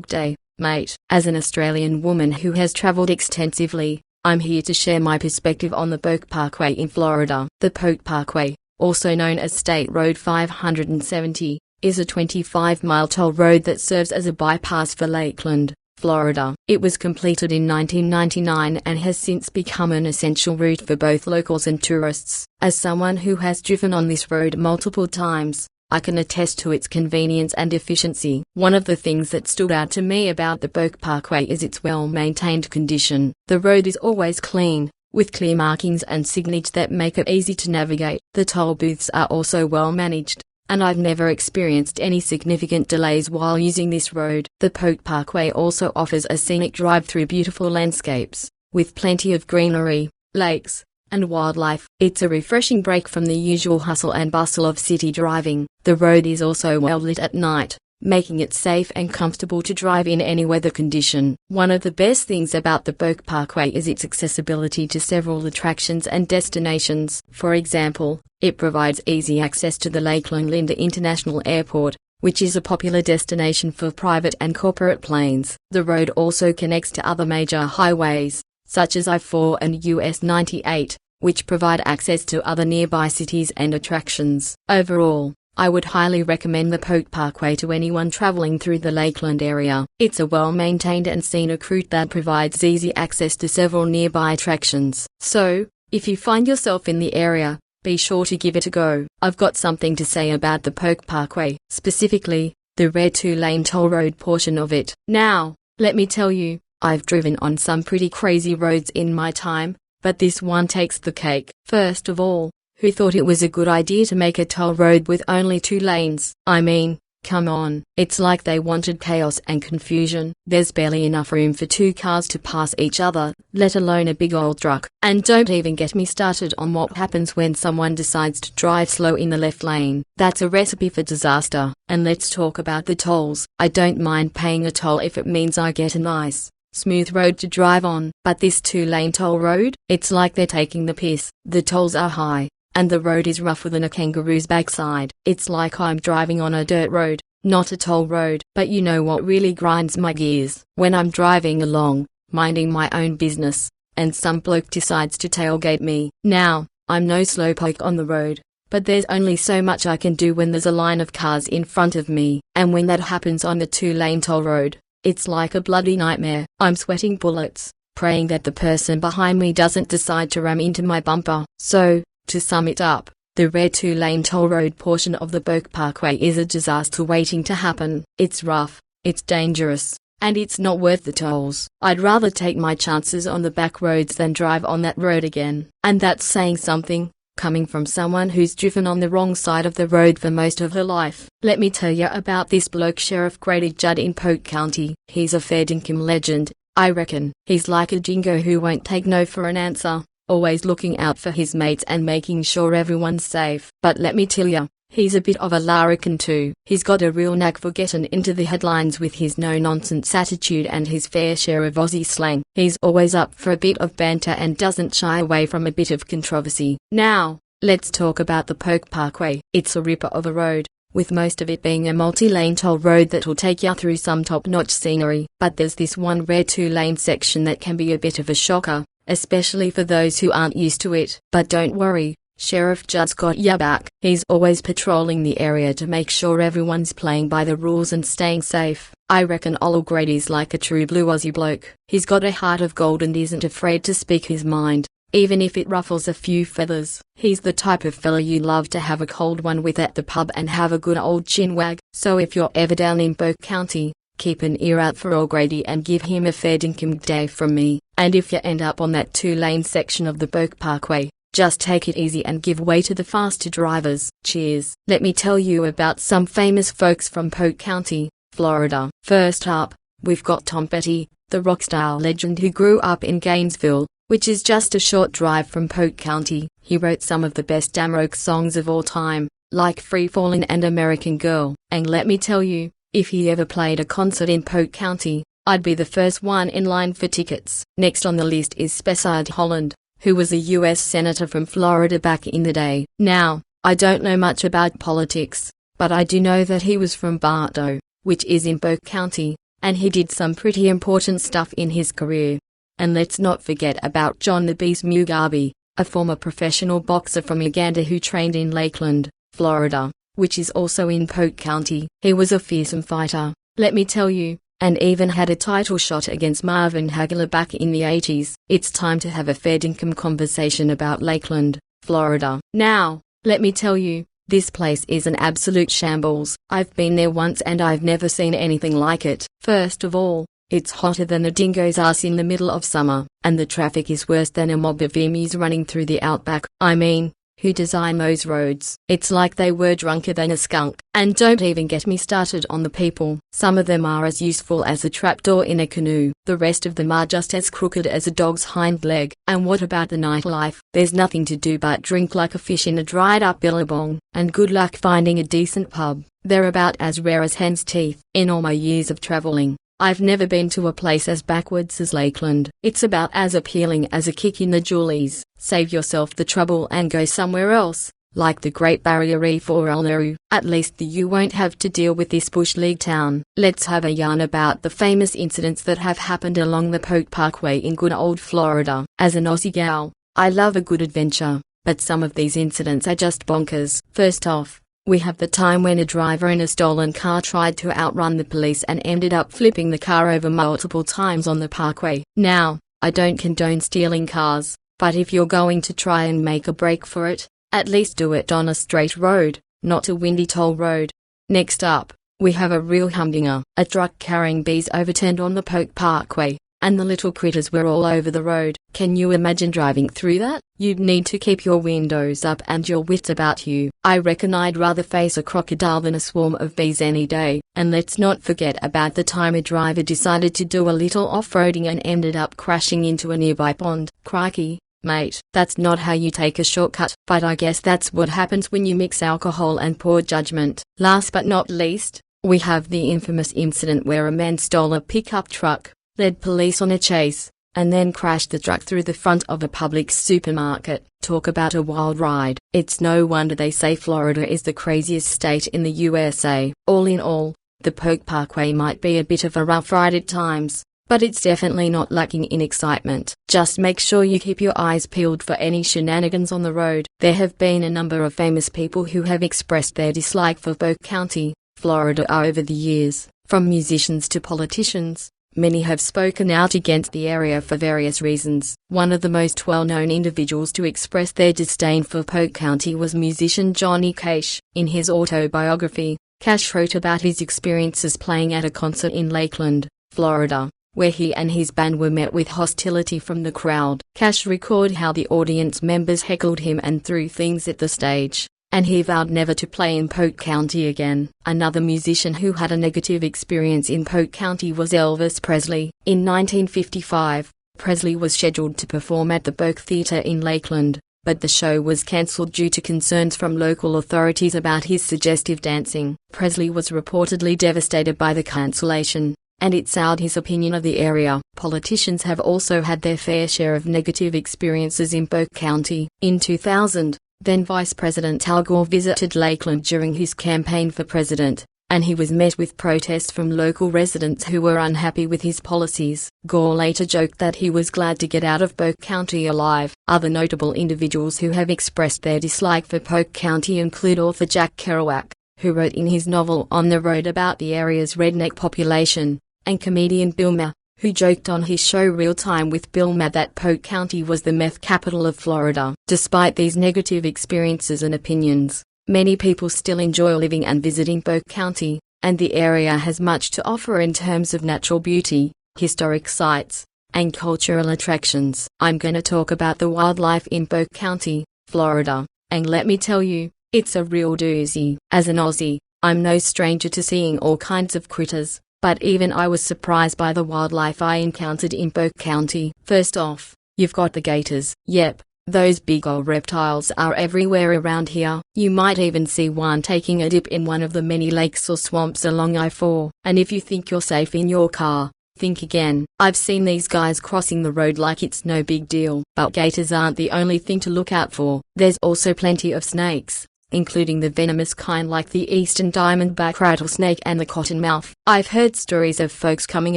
Day, mate. As an Australian woman who has travelled extensively, I'm here to share my perspective on the Polk Parkway in Florida. The Polk Parkway, also known as State Road 570, is a 25-mile toll road that serves as a bypass for Lakeland, Florida. It was completed in 1999 and has since become an essential route for both locals and tourists. As someone who has driven on this road multiple times, I can attest to its convenience and efficiency. One of the things that stood out to me about the Polk Parkway is its well-maintained condition. The road is always clean, with clear markings and signage that make it easy to navigate. The toll booths are also well managed, and I've never experienced any significant delays while using this road. The Polk Parkway also offers a scenic drive through beautiful landscapes, with plenty of greenery, lakes, and wildlife. It's a refreshing break from the usual hustle and bustle of city driving. The road is also well lit at night, making it safe and comfortable to drive in any weather condition. One of the best things about the Polk Parkway is its accessibility to several attractions and destinations. For example, it provides easy access to the Lakeland International Airport, which is a popular destination for private and corporate planes. The road also connects to other major highways, such as I-4 and US 98, which provide access to other nearby cities and attractions. Overall, I would highly recommend the Polk Parkway to anyone traveling through the Lakeland area. It's a well-maintained and scenic route that provides easy access to several nearby attractions. So, if you find yourself in the area, be sure to give it a go. I've got something to say about the Polk Parkway, specifically, the rare two-lane toll road portion of it. Now, let me tell you, I've driven on some pretty crazy roads in my time, but this one takes the cake. First of all, who thought it was a good idea to make a toll road with only 2 lanes? I mean, come on. It's like they wanted chaos and confusion. There's barely enough room for 2 cars to pass each other, let alone a big old truck. And don't even get me started on what happens when someone decides to drive slow in the left lane. That's a recipe for disaster. And let's talk about the tolls. I don't mind paying a toll if it means I get a nice, smooth road to drive on. But this 2-lane toll road? It's like they're taking the piss. The tolls are high, and the road is rougher than a kangaroo's backside. It's like I'm driving on a dirt road, not a toll road. But you know what really grinds my gears? When I'm driving along, minding my own business, and some bloke decides to tailgate me. Now, I'm no slowpoke on the road, but there's only so much I can do when there's a line of cars in front of me. And when that happens on the 2-lane toll road, it's like a bloody nightmare. I'm sweating bullets, praying that the person behind me doesn't decide to ram into my bumper. So, to sum it up, the rare 2-lane toll road portion of the Polk Parkway is a disaster waiting to happen. It's rough, it's dangerous, and it's not worth the tolls. I'd rather take my chances on the back roads than drive on that road again. And that's saying something, coming from someone who's driven on the wrong side of the road for most of her life. Let me tell you about this bloke, Sheriff Grady Judd in Polk County. He's a fair dinkum legend, I reckon. He's like a jingo who won't take no for an answer, always looking out for his mates and making sure everyone's safe. But let me tell you, he's a bit of a larrikin too. He's got a real knack for getting into the headlines with his no-nonsense attitude and his fair share of Aussie slang. He's always up for a bit of banter and doesn't shy away from a bit of controversy. Now, let's talk about the Polk Parkway. It's a ripper of a road, with most of it being a multi-lane toll road that'll take you through some top-notch scenery. But there's this one rare 2-lane section that can be a bit of a shocker, especially for those who aren't used to it. But don't worry, Sheriff Judd's got ya back. He's always patrolling the area to make sure everyone's playing by the rules and staying safe. I reckon old Grady's like a true blue Aussie bloke. He's got a heart of gold and isn't afraid to speak his mind, even if it ruffles a few feathers. He's the type of fella you love to have a cold one with at the pub and have a good old chinwag. So if you're ever down in Polk County, keep an ear out for old Grady and give him a fair dinkum day from me. And if you end up on that 2-lane section of the Polk Parkway, just take it easy and give way to the faster drivers. Cheers. Let me tell you about some famous folks from Polk County, Florida. First up, we've got Tom Petty, the rock star legend who grew up in Gainesville, which is just a short drive from Polk County. He wrote some of the best damrock songs of all time, like Free Fallin' and American Girl. And let me tell you, if he ever played a concert in Polk County, I'd be the first one in line for tickets. Next on the list is Spencer Holland, who was a US Senator from Florida back in the day. Now, I don't know much about politics, but I do know that he was from Bartow, which is in Polk County, and he did some pretty important stuff in his career. And let's not forget about John the Beast Mugabe, a former professional boxer from Uganda who trained in Lakeland, Florida, which is also in Polk County. He was a fearsome fighter, let me tell you, and even had a title shot against Marvin Hagler back in the 80s. It's time to have a fair dinkum conversation about Lakeland, Florida. Now, let me tell you, this place is an absolute shambles. I've been there once and I've never seen anything like it. First of all, it's hotter than a dingo's ass in the middle of summer, and the traffic is worse than a mob of emus running through the outback. I mean, who designed those roads? It's like they were drunker than a skunk. And don't even get me started on the people. Some of them are as useful as a trapdoor in a canoe. The rest of them are just as crooked as a dog's hind leg. And what about the nightlife? There's nothing to do but drink like a fish in a dried up billabong. And good luck finding a decent pub. They're about as rare as hen's teeth. In all my years of traveling, I've never been to a place as backwards as Lakeland. It's about as appealing as a kick in the jollies. Save yourself the trouble and go somewhere else, like the Great Barrier Reef or Uluru. At least you won't have to deal with this bush league town. Let's have a yarn about the famous incidents that have happened along the Polk Parkway in good old Florida. As an Aussie gal, I love a good adventure, but some of these incidents are just bonkers. First off, we have the time when a driver in a stolen car tried to outrun the police and ended up flipping the car over multiple times on the parkway. Now, I don't condone stealing cars, but if you're going to try and make a break for it, at least do it on a straight road, not a windy toll road. Next up, we have a real humdinger. A truck carrying bees overturned on the Polk Parkway, and the little critters were all over the road. Can you imagine driving through that? You'd need to keep your windows up and your wits about you. I reckon I'd rather face a crocodile than a swarm of bees any day. And let's not forget about the time a driver decided to do a little off-roading and ended up crashing into a nearby pond. Crikey, mate, that's not how you take a shortcut. But I guess that's what happens when you mix alcohol and poor judgment. Last but not least, we have the infamous incident where a man stole a pickup truck, led police on a chase, and then crashed the truck through the front of a Publix supermarket. Talk about a wild ride. It's no wonder they say Florida is the craziest state in the USA. All in all, the Polk Parkway might be a bit of a rough ride at times, but it's definitely not lacking in excitement. Just make sure you keep your eyes peeled for any shenanigans on the road. There have been a number of famous people who have expressed their dislike for Polk County, Florida over the years, from musicians to politicians. Many have spoken out against the area for various reasons. One of the most well-known individuals to express their disdain for Polk County was musician Johnny Cash. In his autobiography, Cash wrote about his experiences playing at a concert in Lakeland, Florida, where he and his band were met with hostility from the crowd. Cash recalled how the audience members heckled him and threw things at the stage, and he vowed never to play in Polk County again. Another musician who had a negative experience in Polk County was Elvis Presley. In 1955, Presley was scheduled to perform at the Bok Theatre in Lakeland, but the show was cancelled due to concerns from local authorities about his suggestive dancing. Presley was reportedly devastated by the cancellation, and it soured his opinion of the area. Politicians have also had their fair share of negative experiences in Polk County. In 2000, then Vice President Al Gore visited Lakeland during his campaign for president, and he was met with protests from local residents who were unhappy with his policies. Gore later joked that he was glad to get out of Polk County alive. Other notable individuals who have expressed their dislike for Polk County include author Jack Kerouac, who wrote in his novel On the Road about the area's redneck population, and comedian Bill Maher, who joked on his show Real Time with Bill Maher that Polk County was the meth capital of Florida. Despite these negative experiences and opinions, many people still enjoy living and visiting Polk County, and the area has much to offer in terms of natural beauty, historic sites, and cultural attractions. I'm gonna talk about the wildlife in Polk County, Florida, and let me tell you, it's a real doozy. As an Aussie, I'm no stranger to seeing all kinds of critters, but even I was surprised by the wildlife I encountered in Polk County. First off, you've got the gators. Yep, those big old reptiles are everywhere around here. You might even see one taking a dip in one of the many lakes or swamps along I-4. And if you think you're safe in your car, think again. I've seen these guys crossing the road like it's no big deal. But gators aren't the only thing to look out for. There's also plenty of snakes, including the venomous kind like the eastern diamondback rattlesnake and the cottonmouth. I've heard stories of folks coming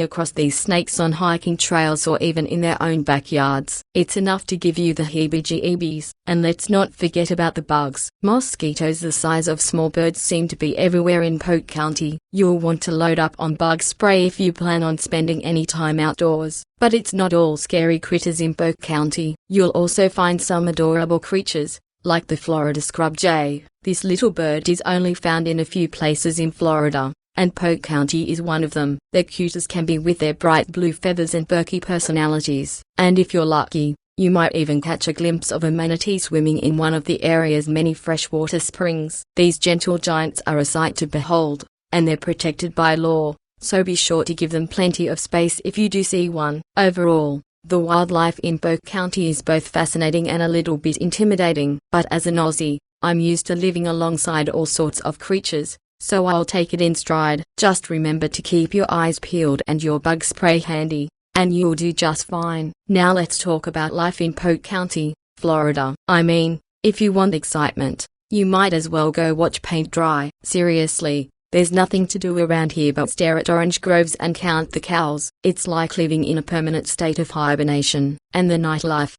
across these snakes on hiking trails or even in their own backyards. It's enough to give you the heebie-jeebies. And let's not forget about the bugs. Mosquitoes the size of small birds seem to be everywhere in Polk County. You'll want to load up on bug spray if you plan on spending any time outdoors. But it's not all scary critters in Polk County. You'll also find some adorable creatures, like the Florida scrub jay. This little bird is only found in a few places in Florida, and Polk County is one of them. Their cutest can be with their bright blue feathers and perky personalities. And if you're lucky, you might even catch a glimpse of a manatee swimming in one of the area's many freshwater springs. These gentle giants are a sight to behold, and they're protected by law, so be sure to give them plenty of space if you do see one. Overall, the wildlife in Polk County is both fascinating and a little bit intimidating. But as an Aussie, I'm used to living alongside all sorts of creatures, so I'll take it in stride. Just remember to keep your eyes peeled and your bug spray handy, and you'll do just fine. Now let's talk about life in Polk County, Florida. I mean, if you want excitement, you might as well go watch paint dry. Seriously. There's nothing to do around here but stare at orange groves and count the cows. It's like living in a permanent state of hibernation. And the nightlife,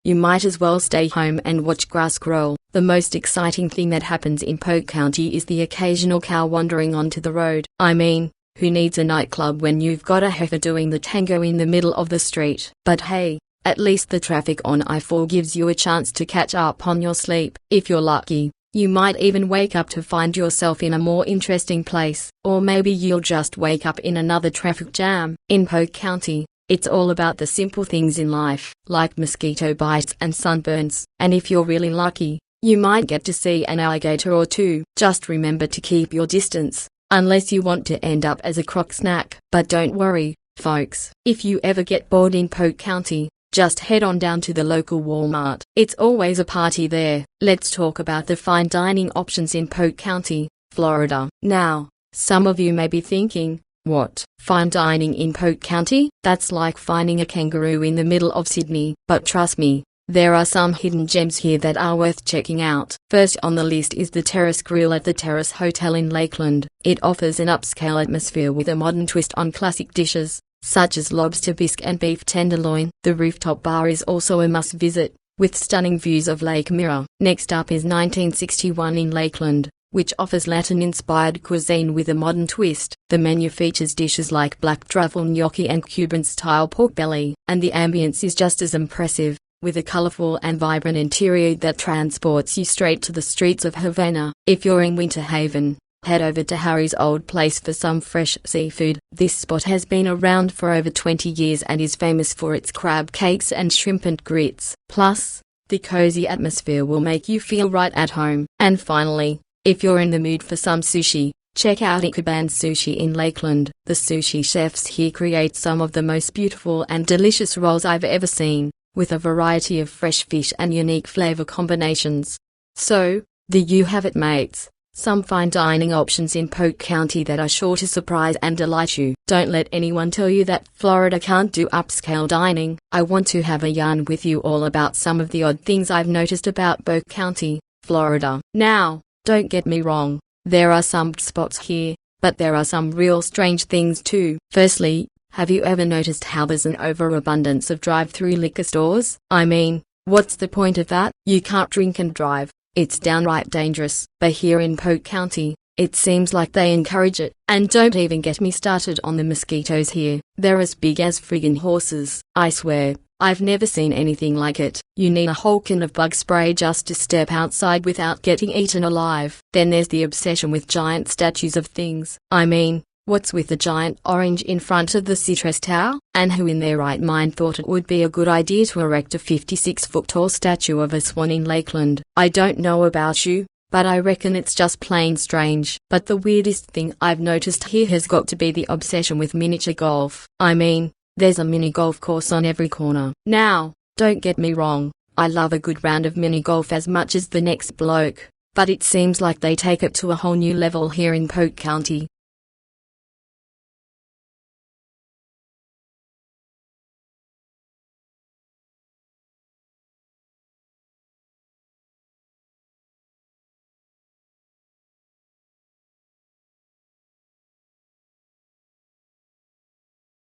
you might as well stay home and watch grass grow. The most exciting thing that happens in Polk County is the occasional cow wandering onto the road. I mean, who needs a nightclub when you've got a heifer doing the tango in the middle of the street? But hey, at least the traffic on I-4 gives you a chance to catch up on your sleep. If you're lucky, you might even wake up to find yourself in a more interesting place. Or maybe you'll just wake up in another traffic jam. In Polk County, it's all about the simple things in life, like mosquito bites and sunburns. And if you're really lucky, you might get to see an alligator or two. Just remember to keep your distance, unless you want to end up as a croc snack. But don't worry, folks. If you ever get bored in Polk County, just head on down to the local Walmart. It's always a party there. Let's talk about the fine dining options in Polk County, Florida. Now, some of you may be thinking, what? Fine dining in Polk County? That's like finding a kangaroo in the middle of Sydney. But trust me, there are some hidden gems here that are worth checking out. First on the list is the Terrace Grill at the Terrace Hotel in Lakeland. It offers an upscale atmosphere with a modern twist on classic dishes, such as lobster bisque and beef tenderloin. The rooftop bar is also a must-visit, with stunning views of Lake Mirror. Next up is 1961 in Lakeland, which offers Latin-inspired cuisine with a modern twist. The menu features dishes like black truffle gnocchi and Cuban-style pork belly, and the ambience is just as impressive, with a colorful and vibrant interior that transports you straight to the streets of Havana. If you're in Winter Haven, head over to Harry's Old Place for some fresh seafood. This spot has been around for over 20 years and is famous for its crab cakes and shrimp and grits. Plus, the cozy atmosphere will make you feel right at home. And finally, if you're in the mood for some sushi, check out Ikuban Sushi in Lakeland. The sushi chefs here create some of the most beautiful and delicious rolls I've ever seen, with a variety of fresh fish and unique flavor combinations. So, there you have it, mates. Some fine dining options in Polk County that are sure to surprise and delight you. Don't let anyone tell you that Florida can't do upscale dining. I want to have a yarn with you all about some of the odd things I've noticed about Polk County, Florida. Now, don't get me wrong, there are some spots here, but there are some real strange things too. Firstly, have you ever noticed how there's an overabundance of drive-through liquor stores? I mean, what's the point of that? You can't drink and drive. It's downright dangerous. But here in Polk County, it seems like they encourage it. And don't even get me started on the mosquitoes here. They're as big as friggin' horses. I swear, I've never seen anything like it. You need a whole can of bug spray just to step outside without getting eaten alive. Then there's the obsession with giant statues of things. I mean, what's with the giant orange in front of the citrus tower? And who in their right mind thought it would be a good idea to erect a 56-foot-tall statue of a swan in Lakeland? I don't know about you, but I reckon it's just plain strange. But the weirdest thing I've noticed here has got to be the obsession with miniature golf. I mean, there's a mini golf course on every corner. Now, don't get me wrong, I love a good round of mini golf as much as the next bloke. But it seems like they take it to a whole new level here in Polk County.